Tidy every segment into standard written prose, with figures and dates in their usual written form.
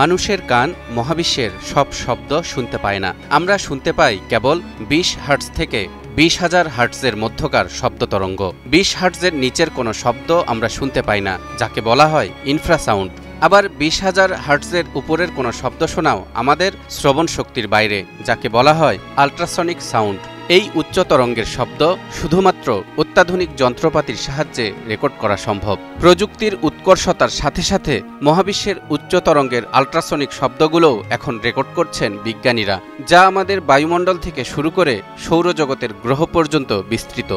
মানুষের কান মহাবিশ্বের সব শব্দ শুনতে পায় না। আমরা শুনতে পাই কেবল ২০ হার্টজ থেকে ২০,০০০ হার্টজের মধ্যকার শব্দ তরঙ্গ। ২০ হার্টজের নিচের কোনো শব্দ আমরা শুনতে পাই না, যাকে বলা হয় ইনফ্রাসাউন্ড। আবার ২০,০০০ হার্টজের উপরের কোনো শব্দ শোনাও আমাদের শ্রবণ শক্তির বাইরে, যাকে বলা হয় আল্ট্রাসনিক সাউন্ড। এই উচ্চ তরঙ্গের শব্দ শুধুমাত্র অত্যাধুনিক যন্ত্রপাতির সাহায্যে রেকর্ড করা সম্ভব। প্রযুক্তির উৎকর্ষতার সাথে সাথে মহাবিশ্বের উচ্চ তরঙ্গের আল্ট্রাসনিক শব্দগুলোও এখন রেকর্ড করছেন বিজ্ঞানীরা, যা আমাদের বায়ুমণ্ডল থেকে শুরু করে সৌরজগতের গ্রহ পর্যন্ত বিস্তৃত।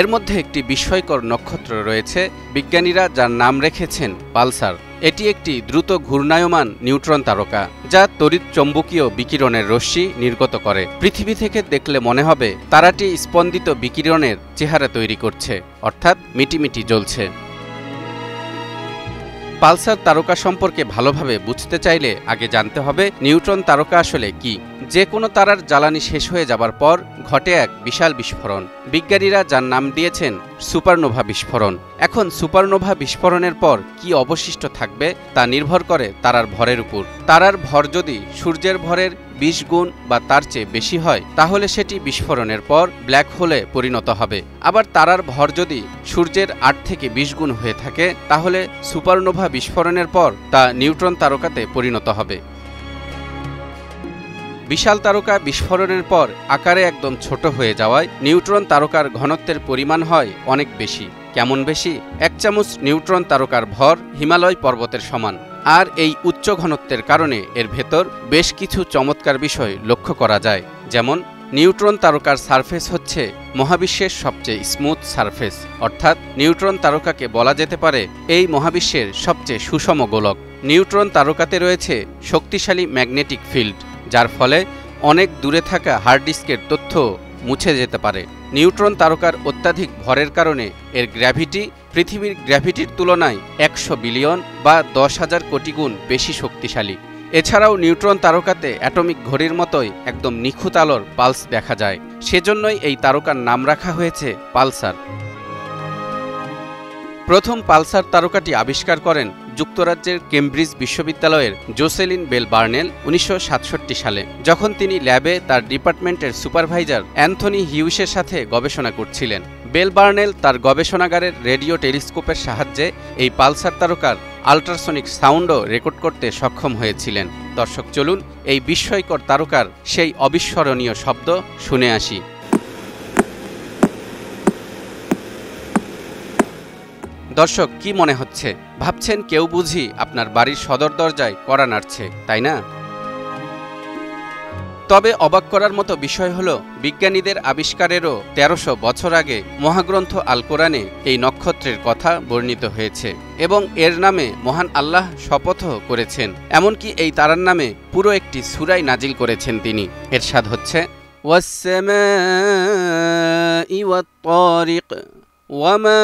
এর মধ্যে একটি বিস্ময়কর নক্ষত্র রয়েছে বিজ্ঞানীরা যার নাম রেখেছেন পালসার। এটি একটি দ্রুত ঘূর্ণায়মান নিউট্রন তারকা, যা তড়িৎ চৌম্বকীয় বিকিরণের রশ্মি নির্গত করে। পৃথিবী থেকে দেখলে মনে হবে তারাটি স্পন্দিত বিকিরণের চেহারা তৈরি করছে, অর্থাৎ মিটিমিটি জ্বলছে। পালসার তারকা সম্পর্কে ভালোভাবে বুঝতে চাইলে আগে জানতে হবে নিউট্রন তারকা আসলে কি। যে কোনো তারার জ্বালানি শেষ হয়ে যাবার পর ঘটে এক বিশাল বিস্ফোরণ। বিজ্ঞানীরা যার নাম দিয়েছেন সুপারনোভা বিস্ফোরণ। এখন সুপারনোভা বিস্ফোরণের পর কি অবশিষ্ট থাকবে তা নির্ভর করে তারার ভরের উপর। তারার ভর যদি সূর্যের ভরের ২০ গুণ বা তার চেয়ে বেশি হয়, তাহলে সেটি বিস্ফোরণের পর ব্ল্যাক হোলে পরিণত হবে। আবার তারার ভর যদি সূর্যের ৮ থেকে ২০ গুণ হয়ে থাকে, তাহলে সুপারনোভা বিস্ফোরণের পর তা নিউট্রন তারকাতে পরিণত হবে। বিশাল তারকা বিস্ফোরণের পর আকারে একদম ছোট হয়ে যাওয়ায় নিউট্রন তারকার ঘনত্বের পরিমাণ হয় অনেক বেশি। কেমন বেশি? ১ চামচ নিউট্রন তারকার ভর হিমালয় পর্বতের সমান। আর এই উচ্চ ঘনত্বের কারণে এর ভেতর বেশ কিছু চমৎকার বিষয় লক্ষ্য করা যায়। যেমন নিউট্রন তারকার সারফেস হচ্ছে মহাবিশ্বের সবচেয়ে স্মুথ সারফেস, অর্থাৎ নিউট্রন তারকাকে বলা যেতে পারে এই মহাবিশ্বের সবচেয়ে সুষম গোলক। নিউট্রন তারকাতে রয়েছে শক্তিশালী ম্যাগনেটিক ফিল্ড, যার ফলে অনেক দূরে থাকা হার্ড ডিস্কের তথ্য মুছে যেতে পারে। নিউট্রন তারকার অত্যাধিক ভরের কারণে এর গ্র্যাভিটি পৃথিবীর গ্র্যাভিটির তুলনায় ১০০ বিলিয়ন বা ১০,০০০ কোটি গুণ বেশি শক্তিশালী। এছাড়াও নিউট্রন তারকাতে অ্যাটমিক ঘড়ির মতোই একদম নিখুঁত আলোর পালস দেখা যায়। সেজন্যই এই তারকার নাম রাখা হয়েছে পালসার। প্রথম পালসার তারকাটি আবিষ্কার করেন যুক্তরাজ্যের কেমব্রিজ বিশ্ববিদ্যালয়ের জোসেলিন বেল বার্নেল ১৯৬৭ সালে, যখন তিনি ল্যাবে তার ডিপার্টমেন্টের সুপারভাইজার অ্যান্থনি হিউসের সাথে গবেষণা করছিলেন। বেল বার্নেল তার গবেষণাগারের রেডিও টেলিস্কোপের সাহায্যে এই পালসার তারকার আল্ট্রাসনিক সাউন্ডও রেকর্ড করতে সক্ষম হয়েছিলেন। দর্শক, চলুন এই বিস্ময়কর তারকার সেই অবিস্মরণীয় শব্দ শুনে আসি। দর্শক, কি মনে হচ্ছে? ভাবছেন কেউ বুঝি আপনার বাড়ির সদর দরজায় কড়া নাড়ছে, তাই না? তবে অবাক করার মতো বিষয় হলো বিজ্ঞানীদের আবিষ্কারেরও ১৩০০ বছর আগে মহাগ্রন্থ আল কোরআনে এই নক্ষত্রের কথা বর্ণিত হয়েছে এবং এর নামে মহান আল্লাহ শপথও করেছেন। এমনকি এই তারার নামে পুরো একটি সূরাই নাজিল করেছেন তিনি। এরশাদ হচ্ছে, ওয়াস-সামাই ওয়াত-তারিক ওয়ামা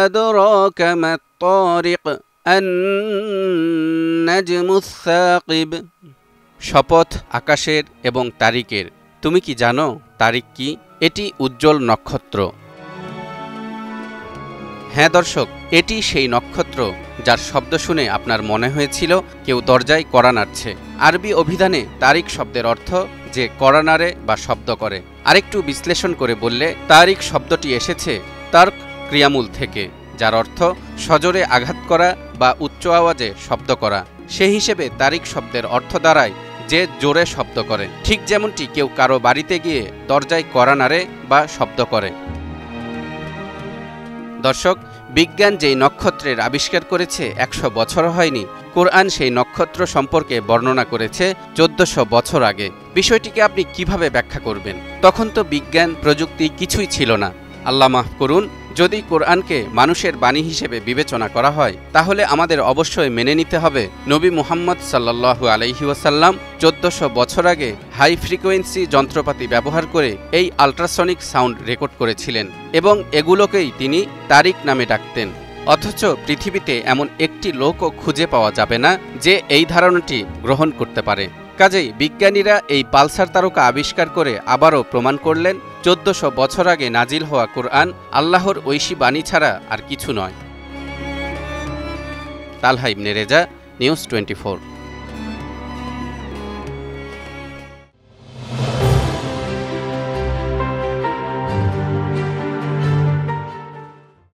আদরাকা মাত-তারিক আন-নাজমুস সাকিব। শপথ আকাশের এবং তারিকের, তুমি কি জানো তারিক কি? এটি উজ্জ্বল নক্ষত্র। হ্যাঁ দর্শক, এটি সেই নক্ষত্র যার শব্দ শুনে আপনার মনে হয়েছিল কেউ দরজায় কড়া নাড়ছে। আরবি অভিধানে তারিক শব্দের অর্থ যে কড়া নাড়ে বা শব্দ করে। আরেকটু বিশ্লেষণ করে বললে তারিক শব্দটি এসেছে তার্ক ক্রিয়ামূল থেকে, যার অর্থ সজোরে আঘাত করা বা উচ্চ আওয়াজে শব্দ করা। সেই হিসেবে তারিক শব্দের অর্থ দাঁড়ায় যে জোরে শব্দ করে, ঠিক যেমনটি কেউ কারো বাড়িতে গিয়ে দরজায় কড়া নাড়ে বা শব্দ করে। দর্শক, বিজ্ঞান যেই নক্ষত্রের আবিষ্কার করেছে ১০০ বছর হয়নি, কোরআন সেই নক্ষত্র সম্পর্কে বর্ণনা করেছে ১৪০০ বছর আগে। বিষয়টিকে আপনি কিভাবে ব্যাখ্যা করবেন? তখন তো বিজ্ঞান প্রযুক্তি কিছুই ছিল না। আল্লাহ মাফ করুন, যদি কোরআনকে মানুষের বাণী হিসেবে বিবেচনা করা হয়, তাহলে আমাদের অবশ্যই মেনে নিতে হবে নবী মুহাম্মদ সাল্লাল্লাহু আলাইহি ওয়াসাল্লাম ১৪০০ বছর আগে হাই ফ্রিকোয়েন্সি যন্ত্রপাতি ব্যবহার করে এই আল্ট্রাসনিক সাউন্ড রেকর্ড করেছিলেন এবং এগুলোকেই তিনি তারিক নামে ডাকতেন। অথচ পৃথিবীতে এমন একটি লোকও খুঁজে পাওয়া যাবে না যে এই ধারণাটি গ্রহণ করতে পারে। কাজেই বিজ্ঞানীরা এই পালসার তারকা আবিষ্কার করে আবারও প্রমাণ করলেন ১৪০০ বছর আগে নাজিল হওয়া কোরআন আল্লাহর ঐশী বাণী ছাড়া আর কিছু নয়। তালহা ইবনে রেজা, নিউজ 24।